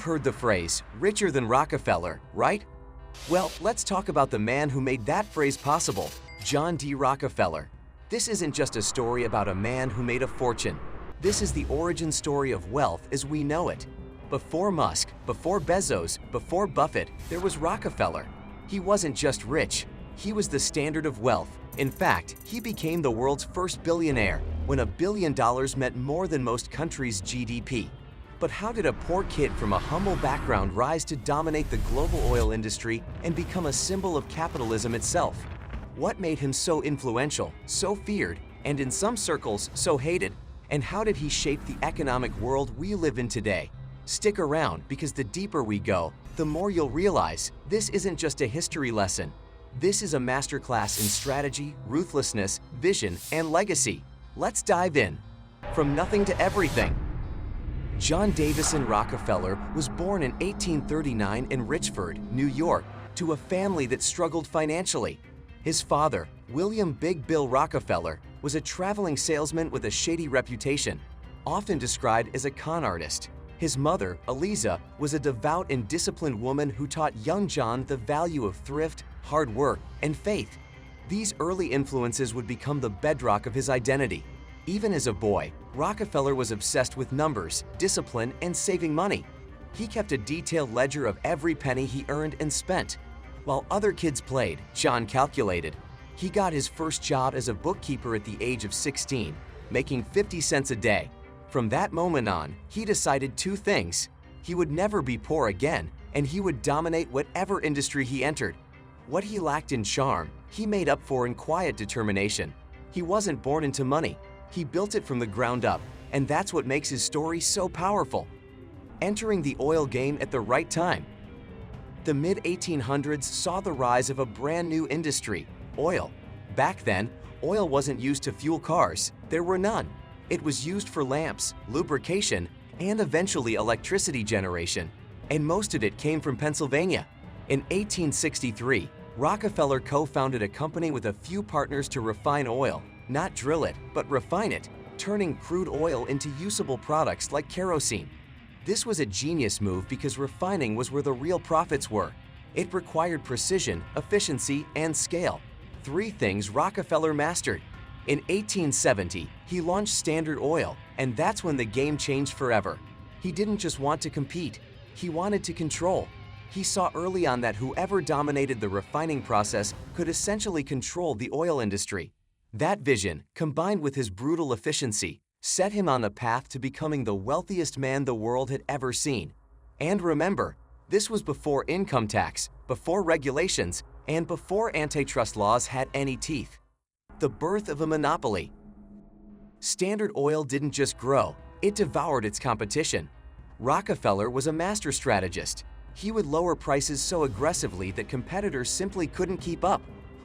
heard the phrase, richer than Rockefeller, right? Well, let's talk about the man who made that phrase possible, John D. Rockefeller. This isn't just a story about a man who made a fortune. This is the origin story of wealth as we know it. Before Musk, before Bezos, before Buffett, there was Rockefeller. He wasn't just rich, he was the standard of wealth. In fact, he became the world's first billionaire when $1 billion meant more than most countries' GDP. But how did a poor kid from a humble background rise to dominate the global oil industry and become a symbol of capitalism itself? What made him so influential, so feared, and in some circles, so hated? And how did he shape the economic world we live in today? Stick around, because the deeper we go, the more you'll realize this isn't just a history lesson. This is a masterclass in strategy, ruthlessness, vision, and legacy. Let's dive in. From nothing to everything. John Davison Rockefeller was born in 1839 in Richford, New York, to a family that struggled financially. His father, William Big Bill Rockefeller, was a traveling salesman with a shady reputation, often described as a con artist. His mother, Eliza, was a devout and disciplined woman who taught young John the value of thrift, hard work, and faith. These early influences would become the bedrock of his identity. Even as a boy, Rockefeller was obsessed with numbers, discipline, and saving money. He kept a detailed ledger of every penny he earned and spent. While other kids played, John calculated. He got his first job as a bookkeeper at the age of 16, making 50 cents a day. From that moment on, he decided two things. He would never be poor again, and he would dominate whatever industry he entered. What he lacked in charm, he made up for in quiet determination. He wasn't born into money. He built it from the ground up, and that's what makes his story so powerful. Entering the oil game at the right time. The mid-1800s saw the rise of a brand new industry, oil. Back then, oil wasn't used to fuel cars. There were none. It was used for lamps, lubrication, and eventually electricity generation. And most of it came from Pennsylvania. In 1863, Rockefeller co-founded a company with a few partners to refine oil, not drill it, but refine it, turning crude oil into usable products like kerosene. This was a genius move because refining was where the real profits were. It required precision, efficiency, and scale. Three things Rockefeller mastered. In 1870, he launched Standard Oil, and that's when the game changed forever. He didn't just want to compete, he wanted to control. He saw early on that whoever dominated the refining process could essentially control the oil industry. That vision, combined with his brutal efficiency, set him on the path to becoming the wealthiest man the world had ever seen. And remember, this was before income tax, before regulations, and before antitrust laws had any teeth. The birth of a monopoly. Standard Oil didn't just grow, it devoured its competition. Rockefeller was a master strategist. He would lower prices so aggressively that competitors simply couldn't keep up.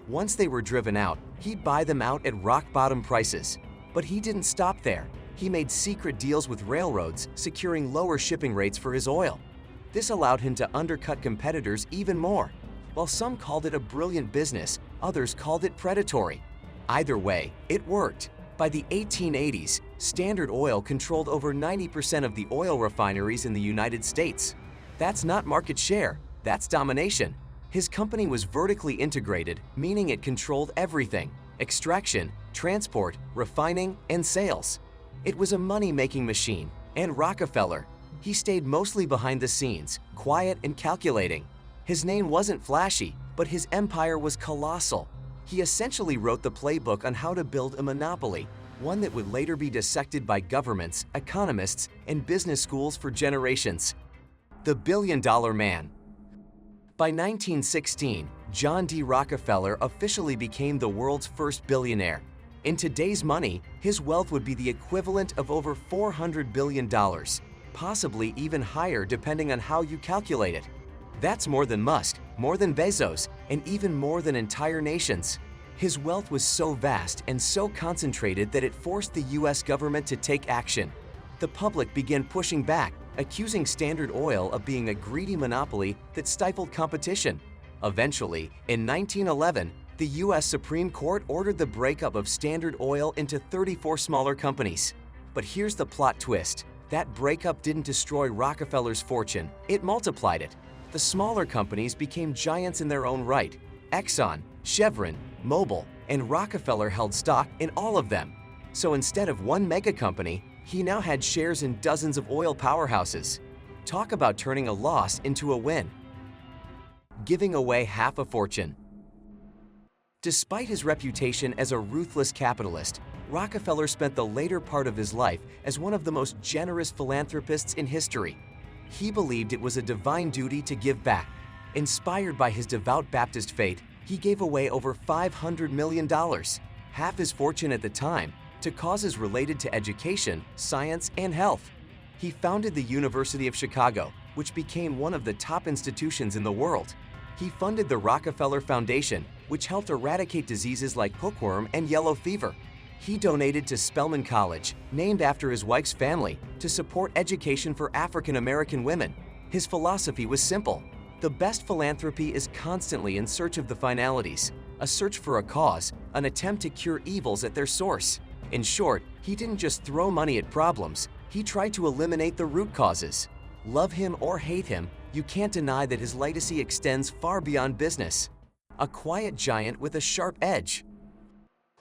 Once they were driven out, he'd buy them out at rock-bottom prices. But he didn't stop there. He made secret deals with railroads, securing lower shipping rates for his oil. This allowed him to undercut competitors even more. While some called it a brilliant business, others called it predatory. Either way, it worked. By the 1880s, Standard Oil controlled over 90% of the oil refineries in the United States. That's not market share, that's domination. His company was vertically integrated, meaning it controlled everything: extraction, transport, refining, and sales. It was a money-making machine, and Rockefeller, he stayed mostly behind the scenes, quiet and calculating. His name wasn't flashy, but his empire was colossal. He essentially wrote the playbook on how to build a monopoly, one that would later be dissected by governments, economists, and business schools for generations. The billion-dollar man. By 1916, John D. Rockefeller officially became the world's first billionaire. In today's money, his wealth would be the equivalent of over $400 billion, possibly even higher depending on how you calculate it. That's more than Musk, more than Bezos, and even more than entire nations. His wealth was so vast and so concentrated that it forced the US government to take action. The public began pushing back, accusing Standard Oil of being a greedy monopoly that stifled competition. Eventually, in 1911, the US Supreme Court ordered the breakup of Standard Oil into 34 smaller companies. But here's the plot twist. That breakup didn't destroy Rockefeller's fortune, it multiplied it. The smaller companies became giants in their own right. Exxon, Chevron, Mobil, and Rockefeller held stock in all of them. So instead of one mega company, he now had shares in dozens of oil powerhouses. Talk about turning a loss into a win. Giving away half a fortune. Despite his reputation as a ruthless capitalist, Rockefeller spent the later part of his life as one of the most generous philanthropists in history. He believed it was a divine duty to give back. Inspired by his devout Baptist faith, he gave away over $500 million, half his fortune at the time, to causes related to education, science, and health. He founded the University of Chicago, which became one of the top institutions in the world. He funded the Rockefeller Foundation, which helped eradicate diseases like hookworm and yellow fever. He donated to Spelman College, named after his wife's family, to support education for African American women. His philosophy was simple. The best philanthropy is constantly in search of the finalities, a search for a cause, an attempt to cure evils at their source. In short, he didn't just throw money at problems, he tried to eliminate the root causes. Love him or hate him, you can't deny that his legacy extends far beyond business. A quiet giant with a sharp edge.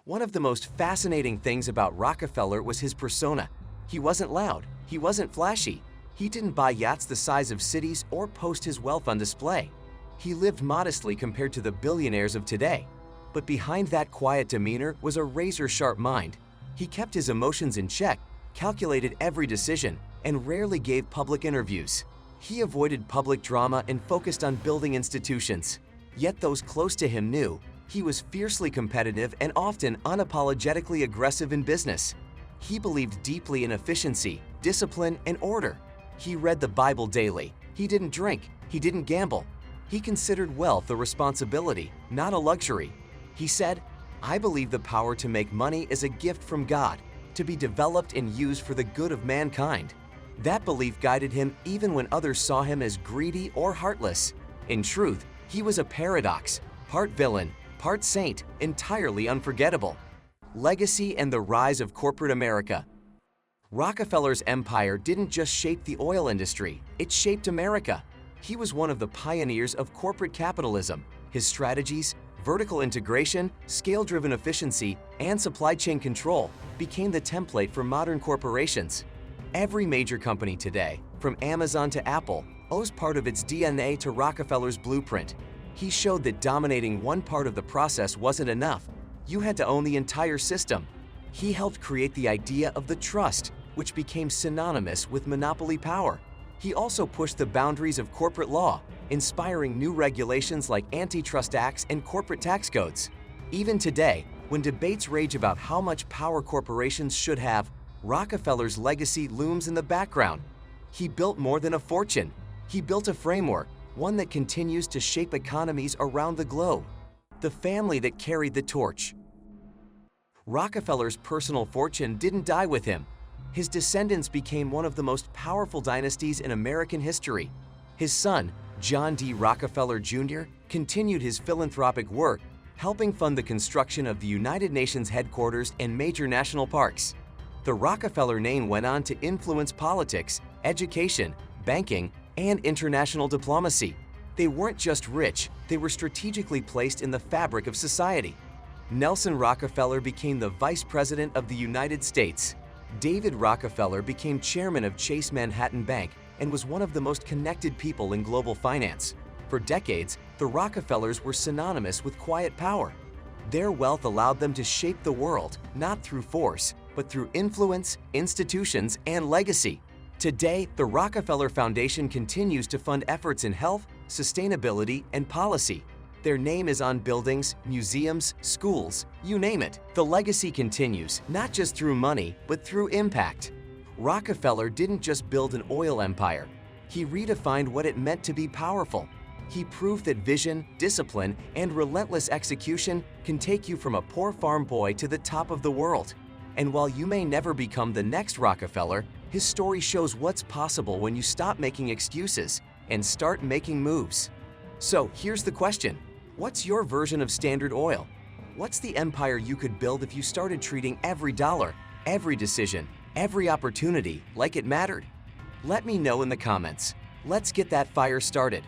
One of the most fascinating things about Rockefeller was his persona. He wasn't loud, he wasn't flashy, he didn't buy yachts the size of cities or post his wealth on display. He lived modestly compared to the billionaires of today. But behind that quiet demeanor was a razor-sharp mind. He kept his emotions in check, calculated every decision, and rarely gave public interviews. He avoided public drama and focused on building institutions. Yet those close to him knew he was fiercely competitive and often unapologetically aggressive in business. He believed deeply in efficiency, discipline, and order. He read the Bible daily. He didn't drink. He didn't gamble. He considered wealth a responsibility, not a luxury. He said, "I believe the power to make money is a gift from God, to be developed and used for the good of mankind." That belief guided him even when others saw him as greedy or heartless. In truth, he was a paradox, part villain, part saint, entirely unforgettable. Legacy and the rise of corporate America. Rockefeller's empire didn't just shape the oil industry, it shaped America. He was one of the pioneers of corporate capitalism. His strategies, vertical integration, scale-driven efficiency, and supply chain control became the template for modern corporations. Every major company today, from Amazon to Apple, owes part of its DNA to Rockefeller's blueprint. He showed that dominating one part of the process wasn't enough. You had to own the entire system. He helped create the idea of the trust, which became synonymous with monopoly power. He also pushed the boundaries of corporate law, inspiring new regulations like antitrust acts and corporate tax codes. Even today, when debates rage about how much power corporations should have, Rockefeller's legacy looms in the background. He built more than a fortune. He built a framework, one that continues to shape economies around the globe. The family that carried the torch. Rockefeller's personal fortune didn't die with him. His descendants became one of the most powerful dynasties in American history. His son, John D. Rockefeller Jr., continued his philanthropic work, helping fund the construction of the United Nations headquarters and major national parks. The Rockefeller name went on to influence politics, education, banking, and international diplomacy. They weren't just rich, they were strategically placed in the fabric of society. Nelson Rockefeller became the Vice President of the United States. David Rockefeller became chairman of Chase Manhattan Bank and was one of the most connected people in global finance. For decades, the Rockefellers were synonymous with quiet power. Their wealth allowed them to shape the world, not through force, but through influence, institutions, and legacy. Today, the Rockefeller Foundation continues to fund efforts in health, sustainability, and policy. Their name is on buildings, museums, schools, you name it. The legacy continues, not just through money, but through impact. Rockefeller didn't just build an oil empire. He redefined what it meant to be powerful. He proved that vision, discipline, and relentless execution can take you from a poor farm boy to the top of the world. And while you may never become the next Rockefeller, his story shows what's possible when you stop making excuses and start making moves. So here's the question. What's your version of Standard Oil? What's the empire you could build if you started treating every dollar, every decision, every opportunity like it mattered? Let me know in the comments. Let's get that fire started.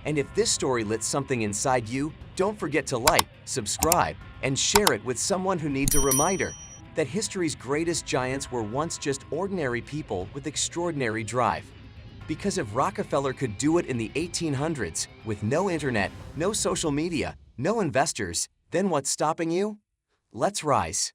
And if this story lit something inside you, don't forget to like, subscribe, and share it with someone who needs a reminder that history's greatest giants were once just ordinary people with extraordinary drive. Because if Rockefeller could do it in the 1800s with no internet, no social media, no investors, then what's stopping you? Let's rise.